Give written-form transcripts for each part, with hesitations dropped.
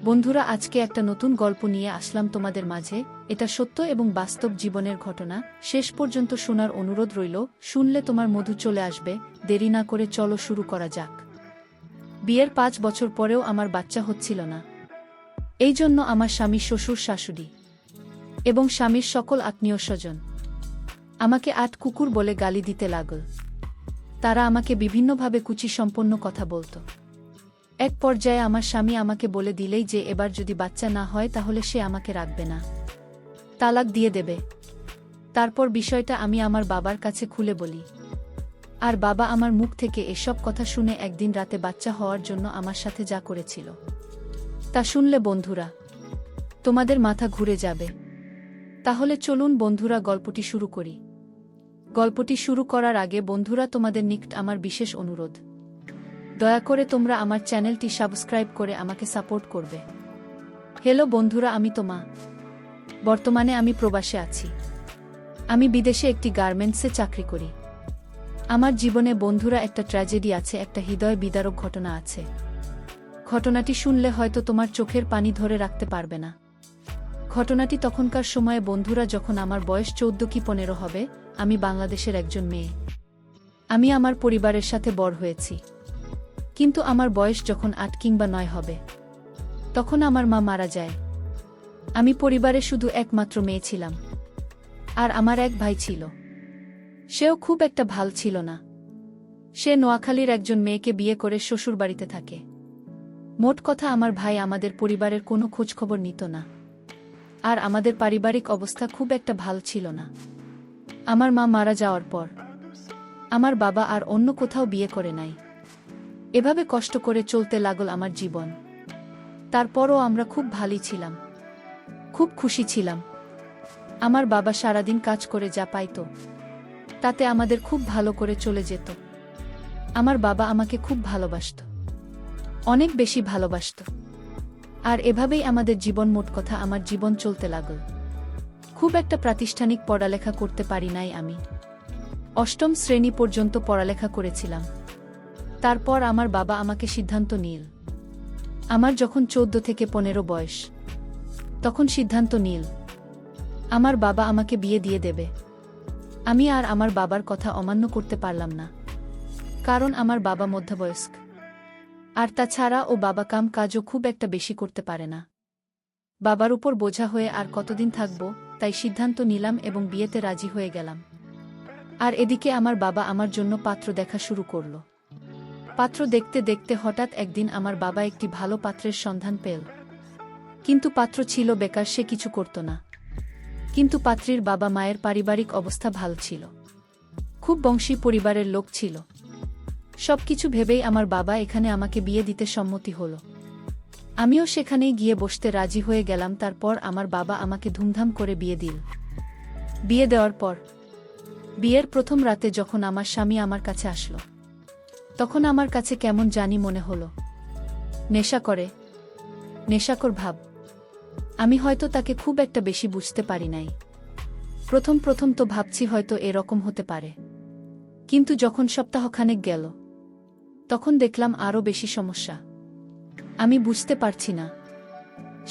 বন্ধুরা, আজকে একটা নতুন গল্প নিয়ে আসলাম তোমাদের মাঝে। এটা সত্য এবং বাস্তব জীবনের ঘটনা। শেষ পর্যন্ত শোনার অনুরোধ রইল। শুনলে তোমার মধু চলে আসবে। দেরি না করে চলো শুরু করা যাক। বিয়ের 5 বছর পরেও আমার বাচ্চা হচ্ছিল না। এই জন্য আমার স্বামী, শ্বশুর, শাশুড়ি এবং স্বামীর সকল আত্মীয় স্বজন আমাকে আট কুকুর বলে গালি দিতে লাগল। তারা আমাকে বিভিন্নভাবে কুচিসম্পন্ন কথা বলত। এক পর্যায়ে আমার স্বামী আমাকে বলে দিলেই যে এবার যদি বাচ্চা না হয় তাহলে সে আমাকে রাখবে না, তালাক দিয়ে দেবে। তারপর বিষয়টা আমি আমার বাবার কাছে খুলে বলি। আর বাবা আমার মুখ থেকে এসব কথা শুনে একদিন রাতে বাচ্চা হওয়ার জন্য আমার সাথে যা করেছিল তা শুনলে বন্ধুরা তোমাদের মাথা ঘুরে যাবে। তাহলে চলুন বন্ধুরা, গল্পটি শুরু করি। গল্পটি শুরু করার আগে বন্ধুরা, তোমাদের নিকট আমার বিশেষ অনুরোধ, দয়া করে তোমরা আমার চ্যানেলটি সাবস্ক্রাইব করে আমাকে সাপোর্ট করবে। হ্যালো বন্ধুরা, আমি তোমা। বর্তমানে আমি প্রবাসে আছি। আমি বিদেশে একটি গার্মেন্টসে চাকরি করি। আমার জীবনে বন্ধুরা একটা ট্র্যাজেডি আছে, একটা হৃদয় বিদারক ঘটনা আছে। ঘটনাটি শুনলে হয়তো তোমার চোখের পানি ধরে রাখতে পারবে না। ঘটনাটি তখনকার সময়ে বন্ধুরা, যখন আমার বয়স 14 কি 15 হবে। আমি বাংলাদেশের একজন মেয়ে। আমি আমার পরিবারের সাথে বড় হয়েছি। কিন্তু আমার বয়স যখন 8 কিংবা 9 হবে, তখন আমার মা মারা যায়। আমি পরিবারে শুধু একমাত্র মেয়ে ছিলাম। আর আমার এক ভাই ছিল। সেও খুব একটা ভাল ছিল না। সে নোয়াখালীর একজন মেয়েকে বিয়ে করে শ্বশুরবাড়িতে থাকে। মোট কথা, আমার ভাই আমাদের পরিবারের কোনো খোঁজখবর নিত না। আর আমাদের পারিবারিক অবস্থা খুব একটা ভাল ছিল না। আমার মা মারা যাওয়ার পর আমার বাবা আর অন্য কোথাও বিয়ে করে নাই। এভাবে কষ্ট করে চলতে লাগল আমার জীবন। তারপরও আমরা খুব ভালোই ছিলাম, খুব খুশি ছিলাম। আমার বাবা সারাদিন কাজ করে যা পাইত তাতে আমাদের খুব ভালো করে চলে যেত। আমার বাবা আমাকে খুব ভালোবাসত, অনেক বেশি ভালোবাসত। আর এভাবেই আমাদের জীবন, মোট কথা আমার জীবন চলতে লাগল। খুব একটা প্রাতিষ্ঠানিক পড়ালেখা করতে পারি নাই আমি। 8ম শ্রেণী পর্যন্ত পড়ালেখা করেছিলাম। তারপর আমার বাবা আমাকে সিদ্ধান্ত নিল। আমার যখন 14 থেকে 15 বয়স, তখন সিদ্ধান্ত নিল আমার বাবা আমাকে বিয়ে দিয়ে দেবে। আমি আর আমার বাবার কথা অমান্য করতে পারলাম না, কারণ আমার বাবা মধ্যবয়স্ক। আর তাছাড়া ও বাবা কাম কাজও খুব একটা বেশি করতে পারে না। বাবার উপর বোঝা হয়ে আর কতদিন থাকব, তাই সিদ্ধান্ত নিলাম এবং বিয়েতে রাজি হয়ে গেলাম। আর এদিকে আমার বাবা আমার জন্য পাত্র দেখা শুরু করল। পাত্র দেখতে দেখতে হঠাৎ একদিন আমার বাবা একটি ভালো পাত্রের সন্ধান পেল। কিন্তু পাত্র ছিল বেকার, সে কিছু করত না। কিন্তু পাত্রীর বাবা মায়ের পারিবারিক অবস্থা ভালো ছিল, খুব বংশী পরিবারের লোক ছিল। সবকিছু ভেবেই আমার বাবা এখানে আমাকে বিয়ে দিতে সম্মতি হল। আমিও সেখানেই গিয়ে বসতে রাজি হয়ে গেলাম। তারপর আমার বাবা আমাকে ধুমধাম করে বিয়ে দিল। বিয়ে দেওয়ার পর বিয়ের প্রথম রাতে যখন আমার স্বামী আমার কাছে আসলো, তখন আমার কাছে কেমন জানি মনে হলো নেশা করে, নেশাকর ভাব। আমি হয়তো তাকে খুব একটা বেশি বুঝতে পারি নাই। প্রথম প্রথম তো ভাবছি হয়তো এরকম হতে পারে। কিন্তু যখন সপ্তাহখানেক গেল, তখন দেখলাম আরও বেশি সমস্যা। আমি বুঝতে পারছি না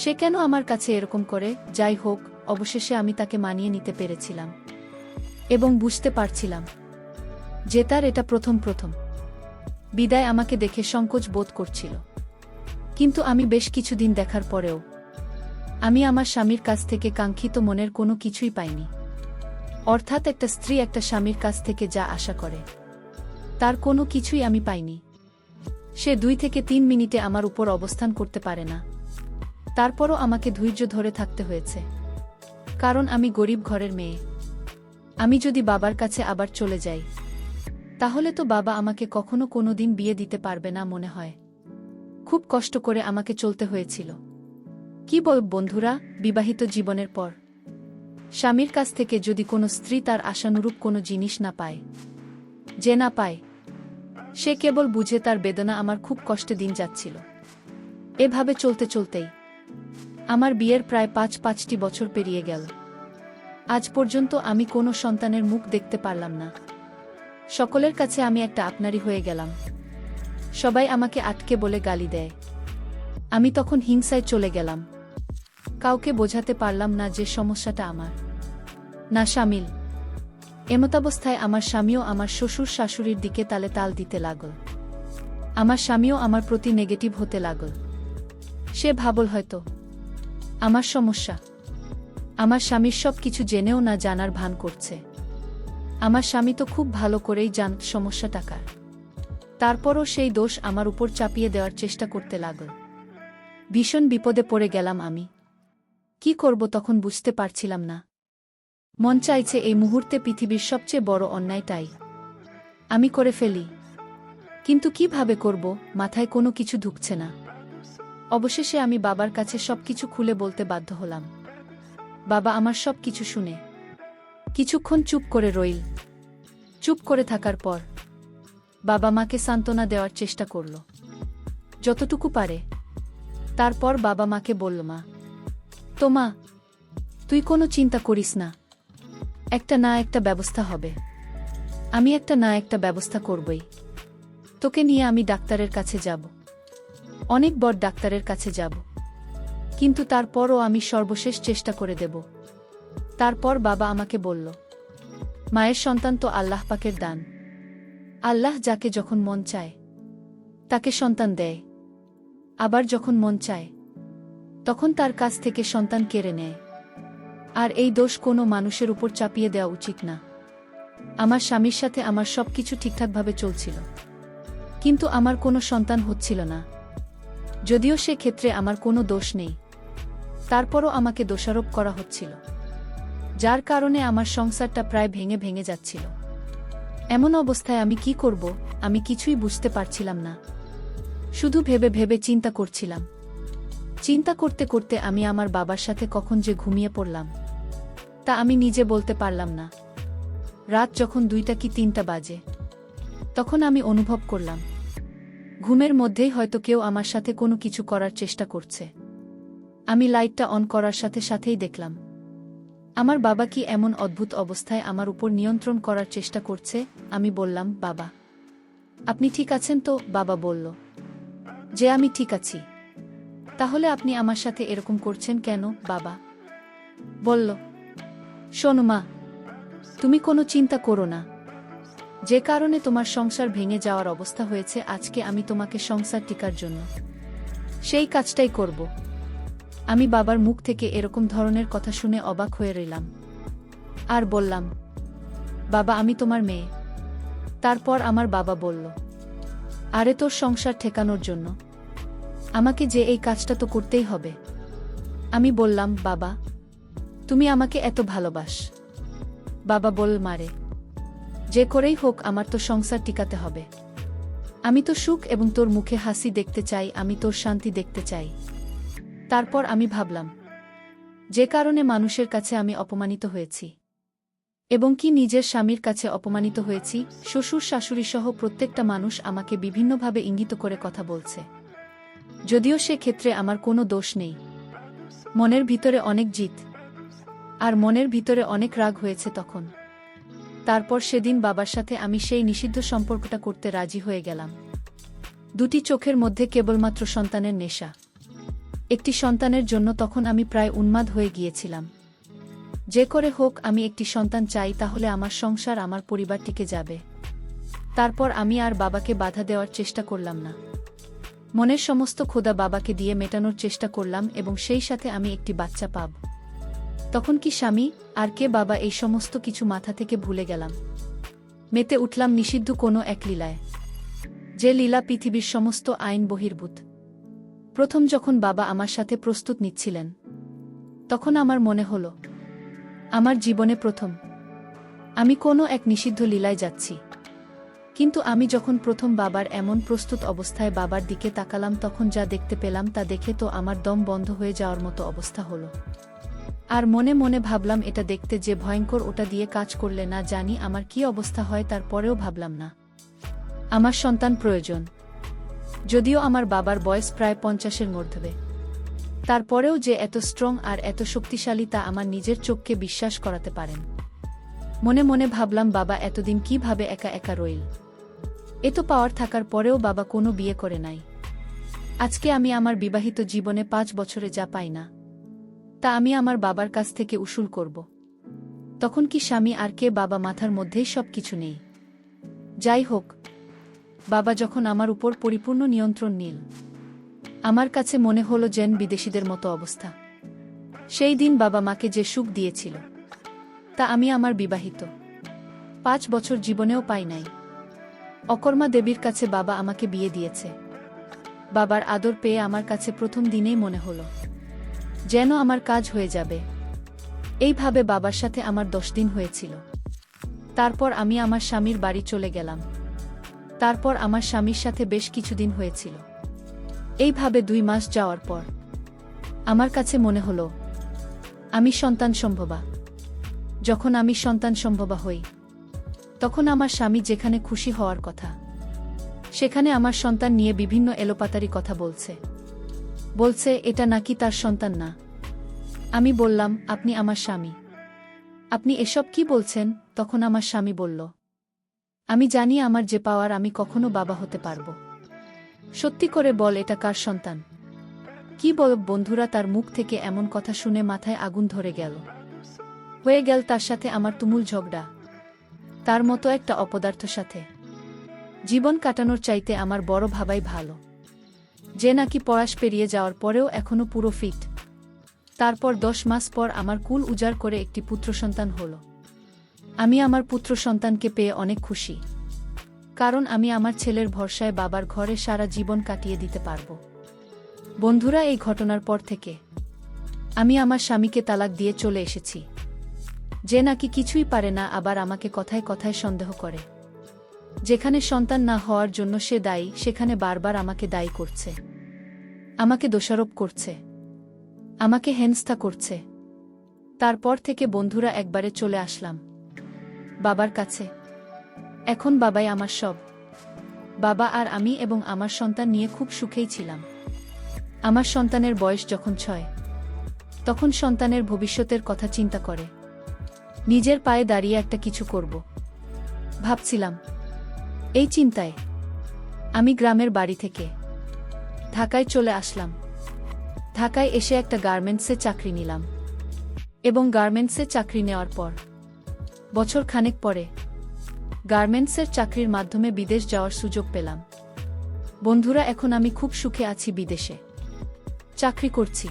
সে কেন আমার কাছে এরকম করে। যাই হোক, অবশেষে আমি তাকে মানিয়ে নিতে পেরেছিলাম এবং বুঝতে পারছিলাম যে তার এটা প্রথম বিদায় আমাকে দেখে সংকোচ বোধ করছিল। কিন্তু আমি বেশ কিছুদিন দেখার পরেও আমি আমার স্বামীর কাছ থেকে কাঙ্ক্ষিত মনের কোনো কিছুই পাইনি। অর্থাৎ একটা স্ত্রী একটা স্বামীর কাছ থেকে যা আশা করে তার কোনো কিছুই আমি পাইনি। সে 2 থেকে 3 মিনিটে আমার উপর অবস্থান করতে পারে না। তারপরও আমাকে ধৈর্য ধরে থাকতে হয়েছে, কারণ আমি গরিব ঘরের মেয়ে। আমি যদি বাবার কাছে আবার চলে যাই, তাহলে তো বাবা আমাকে কখনো কোনোদিন বিয়ে দিতে পারবে না মনে হয়। খুব কষ্ট করে আমাকে চলতে হয়েছিল। কি বল বন্ধুরা, বিবাহিত জীবনের পর স্বামীর কাছ থেকে যদি কোনো স্ত্রী তার আশানুরূপ কোনো জিনিস না পায়, যে না পায়, সে কেবল বুঝে তার বেদনা। আমার খুব কষ্টে দিন যাচ্ছিল। এভাবে চলতে চলতেই আমার বিয়ের প্রায় 5টি বছর পেরিয়ে গেল। আজ পর্যন্ত আমি কোনো সন্তানের মুখ দেখতে পারলাম না। সকলের কাছে আমি একটা আপনারই হয়ে গেলাম। সবাই আমাকে আটকে বলে গালি দেয়। আমি তখন হিংসায় চলে গেলাম। কাউকে বোঝাতে পারলাম না যে সমস্যাটা আমার না শামিল। এমতাবস্থায় আমার স্বামীও আমার শ্বশুর শাশুড়ির দিকে তালে তাল দিতে লাগল। আমার স্বামীও আমার প্রতি নেগেটিভ হতে লাগল। সে ভাবল হয়তো আমার সমস্যা। আমার স্বামীর সব কিছু জেনেও না জানার ভান করছে। আমার স্বামী তো খুব ভালো করেই জানত সমস্যা টাকার। তারপরও সেই দোষ আমার উপর চাপিয়ে দেওয়ার চেষ্টা করতে লাগল। ভীষণ বিপদে পড়ে গেলাম আমি। কি করব তখন বুঝতে পারছিলাম না। মন চাইছে এই মুহূর্তে পৃথিবীর সবচেয়ে বড় অন্যায়টাই আমি করে ফেলি, কিন্তু কিভাবে করব মাথায় কোনো কিছু ঢুকছে না। অবশেষে আমি বাবার কাছে সবকিছু খুলে বলতে বাধ্য হলাম। বাবা আমার সব কিছু শুনে কিছুক্ষণ চুপ করে রইল। চুপ করে থাকার পর বাবা মাকে সান্ত্বনা দেওয়ার চেষ্টা করল যতটুকু পারে। তারপর বাবা মাকে বলল, মা তো মা, তুই কোনো চিন্তা করিস না, একটা না একটা ব্যবস্থা হবে। আমি একটা না একটা ব্যবস্থা করবই। তোকে নিয়ে আমি ডাক্তারের কাছে যাব, অনেক বড় ডাক্তারের কাছে যাব, কিন্তু তারপরও আমি সর্বশেষ চেষ্টা করে দেব। তারপর বাবা আমাকে বলল, মায়ের সন্তান তো আল্লাহ পাকের দান। আল্লাহ যাকে যখন মন চায় তাকে সন্তান দেয়, আবার যখন মন চায় তখন তার কাছ থেকে সন্তান কেড়ে নেয়। আর এই দোষ কোনো মানুষের উপর চাপিয়ে দেওয়া উচিত না। আমার স্বামীর সাথে আমার সবকিছু ঠিকঠাকভাবে চলছিল, কিন্তু আমার কোনো সন্তান হচ্ছিল না। যদিও সে ক্ষেত্রে আমার কোনো দোষ নেই, তারপরও আমাকে দোষারোপ করা হচ্ছিল, যার কারণে আমার সংসারটা প্রায় ভেঙে ভেঙে যাচ্ছিল। এমন অবস্থায় আমি কি করব আমি কিছুই বুঝতে পারছিলাম না। শুধু ভেবে ভেবে চিন্তা করছিলাম। চিন্তা করতে করতে আমি আমার বাবার সাথে কখন যে ঘুমিয়ে পড়লাম তা আমি নিজে বলতে পারলাম না। রাত যখন 2টা কি 3টা বাজে, তখন আমি অনুভব করলাম ঘুমের মধ্যেই হয়তো কেউ আমার সাথে কোনো কিছু করার চেষ্টা করছে। আমি লাইটটা অন করার সাথে সাথেই দেখলাম আমার বাবা কি এমন অদ্ভুত অবস্থায় আমার উপর নিয়ন্ত্রণ করার চেষ্টা করছে। আমি বললাম, বাবা আপনি ঠিক আছেন তো? বাবা বলল যে আমি ঠিক আছি। তাহলে আপনি আমার সাথে এরকম করছেন কেন? বাবা বলল, শোনো মা, তুমি কোনো চিন্তা করো না। যে কারণে তোমার সংসার ভেঙে যাওয়ার অবস্থা হয়েছে, আজকে আমি তোমাকে সংসার টিকার জন্য সেই কাজটাই করব। আমি বাবার মুখ থেকে এরকম ধরনের কথা শুনে অবাক হয়ে রইলাম আর বললাম, বাবা আমি তোমার মেয়ে। তারপর আমার বাবা বলল, আরে তোর সংসার ঠেকানোর জন্য আমাকে যে এই কাজটা তো করতেই হবে। আমি বললাম, বাবা তুমি আমাকে এত ভালোবাস। বাবা বল, মারে যে করেই হোক আমার তো সংসার টিকাতে হবে। আমি তো সুখ এবং তোর মুখে হাসি দেখতে চাই, আমি তোর শান্তি দেখতে চাই। তারপর আমি ভাবলাম যে কারণে মানুষের কাছে আমি অপমানিত হয়েছি এবং কি নিজের স্বামীর কাছে অপমানিত হয়েছি, শ্বশুর শাশুড়ি সহ প্রত্যেকটা মানুষ আমাকে বিভিন্নভাবে ইঙ্গিত করে কথা বলছে, যদিও সে ক্ষেত্রে আমার কোনো দোষ নেই। মনের ভিতরে অনেক জিত আর মনের ভিতরে অনেক রাগ হয়েছে তখন। তারপর সেদিন বাবার সাথে আমি সেই নিষিদ্ধ সম্পর্কটা করতে রাজি হয়ে গেলাম। 2টি চোখের মধ্যে কেবলমাত্র সন্তানের নেশা। একটি সন্তানের জন্য তখন আমি প্রায় উন্মাদ হয়ে গিয়েছিলাম। যে করে হোক আমি একটি সন্তান চাই, তাহলে আমার সংসার আমার পরিবার টিকে যাবে। তারপর আমি আর বাবাকে বাধা দেওয়ার চেষ্টা করলাম না। মনের সমস্ত ক্ষুধা বাবাকে দিয়ে মেটানোর চেষ্টা করলাম এবং সেই সাথে আমি একটি বাচ্চা পাব। তখন কি স্বামী আর কে বাবা, এই সমস্ত কিছু মাথা থেকে ভুলে গেলাম। মেতে উঠলাম নিষিদ্ধ কোনো এক লীলায়, যে লীলা পৃথিবীর সমস্ত আইন বহির্ভূত। প্রথম যখন বাবা আমার সাথে প্রস্তুত নিচ্ছিলেন, তখন আমার মনে হলো আমার জীবনে প্রথম আমি কোনো এক নিষিদ্ধ লীলায় যাচ্ছি। কিন্তু আমি যখন প্রথম বাবার এমন প্রস্তুত অবস্থায় বাবার দিকে তাকালাম, তখন যা দেখতে পেলাম তা দেখে তো আমার দম বন্ধ হয়ে যাওয়ার মতো অবস্থা হলো। আর মনে মনে ভাবলাম, এটা দেখতে যে ভয়ঙ্কর, ওটা দিয়ে কাজ করলে না জানি আমার কি অবস্থা হয়। তারপরেও ভাবলাম না, আমার সন্তান প্রয়োজন। যদিও আমার বাবার বয়স প্রায় 50-এর মধ্যে, তারপরেও যে এত স্ট্রং আর এত শক্তিশালী তা আমার নিজের চোখকে বিশ্বাস করাতে পারেন। মনে মনে ভাবলাম, বাবা এতদিন কিভাবে একা একা রইল। এত পাওয়ার থাকার পরেও বাবা কোনো বিয়ে করে নাই। আজকে আমি আমার বিবাহিত জীবনে 5 বছরে যা পাই না, তা আমি আমার বাবার কাছ থেকে উসুল করব। তখন কি স্বামী আর কে? বাবা মাথার মধ্যেই সব কিছু নেই। যাই হোক, বাবা যখন আমার উপর পরিপূর্ণ নিয়ন্ত্রণ নিল, আমার কাছে মনে হলো যেন বিদেশিদের মতো অবস্থা। সেই দিন বাবা মাকে যে সুখ দিয়েছিল, তা আমি আমার বিবাহিত 5 বছর জীবনেও পাই নাই। অকর্মা দেবীর কাছে বাবা আমাকে বিয়ে দিয়েছে। বাবার আদর পেয়ে আমার কাছে প্রথম দিনেই মনে হলো যেন আমার কাজ হয়ে যাবে। এইভাবে বাবার সাথে আমার 10 দিন হয়েছিল। তারপর আমি আমার স্বামীর বাড়ি চলে গেলাম। তারপর আমার স্বামীর সাথে বেশ কিছুদিন হয়েছিল। এইভাবে 2 মাস যাওয়ার পর আমার কাছে মনে হলো আমি সন্তান সম্ভবা। যখন আমি সন্তান সম্ভবা হই, তখন আমার স্বামী যেখানে খুশি হওয়ার কথা, সেখানে আমার সন্তান নিয়ে বিভিন্ন এলোপাতারি কথা বলছে এটা নাকি তার সন্তান না। আমি বললাম, আপনি আমার স্বামী, আপনি এসব কি বলছেন? তখন আমার স্বামী বলল, আমি জানি আমার যে পাওয়ার, আমি কখনো বাবা হতে পারবো। সত্যি করে বল, এটা কার সন্তান? কি বল? বন্ধুরা, তার মুখ থেকে এমন কথা শুনে মাথায় আগুন ধরে গেল। হয়ে গেল তার সাথে আমার তুমুল ঝগড়া। তার মতো একটা অপদার্থ সাথে জীবন কাটানোর চাইতে আমার বড় ভাবাই ভালো, যে নাকি পড়াশ পেরিয়ে যাওয়ার পরেও এখনো পুরো ফিট। তারপর 10 মাস পর আমার কুল উজাড় করে একটি পুত্র সন্তান হলো। আমি আমার পুত্র সন্তানকে পেয়ে অনেক খুশি, কারণ আমি আমার ছেলের ভরসায় বাবার ঘরে সারা জীবন কাটিয়ে দিতে পারব। বন্ধুরা, এই ঘটনার পর থেকে আমি আমার স্বামীকে তালাক দিয়ে চলে এসেছি। যে নাকি কিছুই পারে না, আবার আমাকে কথায় কথায় সন্দেহ করে। যেখানে সন্তান না হওয়ার জন্য সে দায়ী, সেখানে বারবার আমাকে দায়ী করছে, আমাকে দোষারোপ করছে, আমাকে হেনস্থা করছে। তারপর থেকে বন্ধুরা একবারে চলে আসলাম বাবার কাছে। এখন বাবাই আমার সব। বাবা আর আমি এবং আমার সন্তান নিয়ে খুব সুখেই ছিলাম। আমার সন্তানের বয়স যখন 6, তখন সন্তানের ভবিষ্যতের কথা চিন্তা করে নিজের পায়ে দাঁড়িয়ে একটা কিছু করব ভাবছিলাম। এই চিন্তায় আমি গ্রামের বাড়ি থেকে ঢাকায় চলে আসলাম। ঢাকায় এসে একটা গার্মেন্টসে চাকরি নিলাম, এবং গার্মেন্টসে চাকরি নেওয়ার পর বছর খানেক পরে গার্মেন্টসের চাকরির মাধ্যমে বিদেশ যাওয়ার সুযোগ পেলাম। বন্ধুরা, এখন আমি খুব সুখে আছি, বিদেশে চাকরি করছি,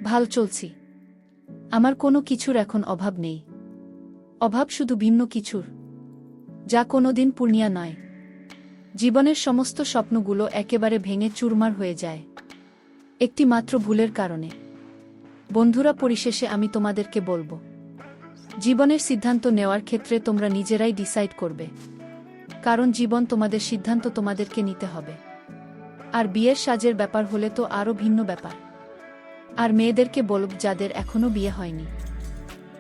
ভাল চলছি। আমার কোনো কিছুর এখন অভাব নেই। অভাব শুধু ভিন্ন কিছুর, যা কোনোদিন পূর্ণিয়া নয়। জীবনের সমস্ত স্বপ্নগুলো একেবারে ভেঙে চুরমার হয়ে যায় একটি মাত্র ভুলের কারণে। বন্ধুরা, পরিশেষে আমি তোমাদেরকে বলবো, জীবনের সিদ্ধান্ত নেওয়ার ক্ষেত্রে তোমরা নিজেরাই ডিসাইড করবে, কারণ জীবন তোমাদের সিদ্ধান্ত তোমাদেরকে নিতে হবে। আর বিয়ের সাজের ব্যাপার হলে তো আরও ভিন্ন ব্যাপার। আর মেয়েদেরকে বলব, যাদের এখনো বিয়ে হয়নি,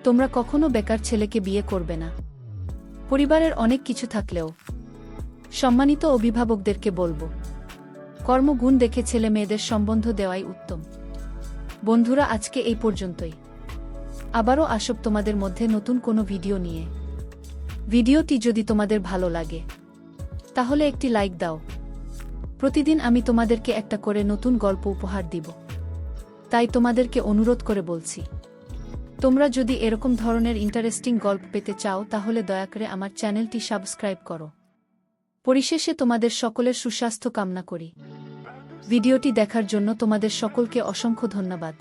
তোমরা কখনো বেকার ছেলেকে বিয়ে করবে না। পরিবারের অনেক কিছু থাকলেও সম্মানিত অভিভাবকদেরকে বলবো, কর্মগুণ দেখে ছেলে মেয়েদের সম্বন্ধ দেওয়াই উত্তম। বন্ধুরা, আজকে এই পর্যন্তই। আবারও আসব তোমাদের মধ্যে নতুন কোনো ভিডিও নিয়ে। ভিডিওটি যদি তোমাদের ভালো লাগে, তাহলে একটি লাইক দাও। প্রতিদিন আমি তোমাদেরকে একটা করে নতুন গল্প উপহার দিব, তাই তোমাদেরকে অনুরোধ করে বলছি, তোমরা যদি এরকম ধরনের ইন্টারেস্টিং গল্প পেতে চাও, তাহলে দয়া করে আমার চ্যানেলটি সাবস্ক্রাইব করো। পরিশেষে তোমাদের সকলের সুস্বাস্থ্য কামনা করি। ভিডিওটি দেখার জন্য তোমাদের সকলকে অসংখ্য ধন্যবাদ।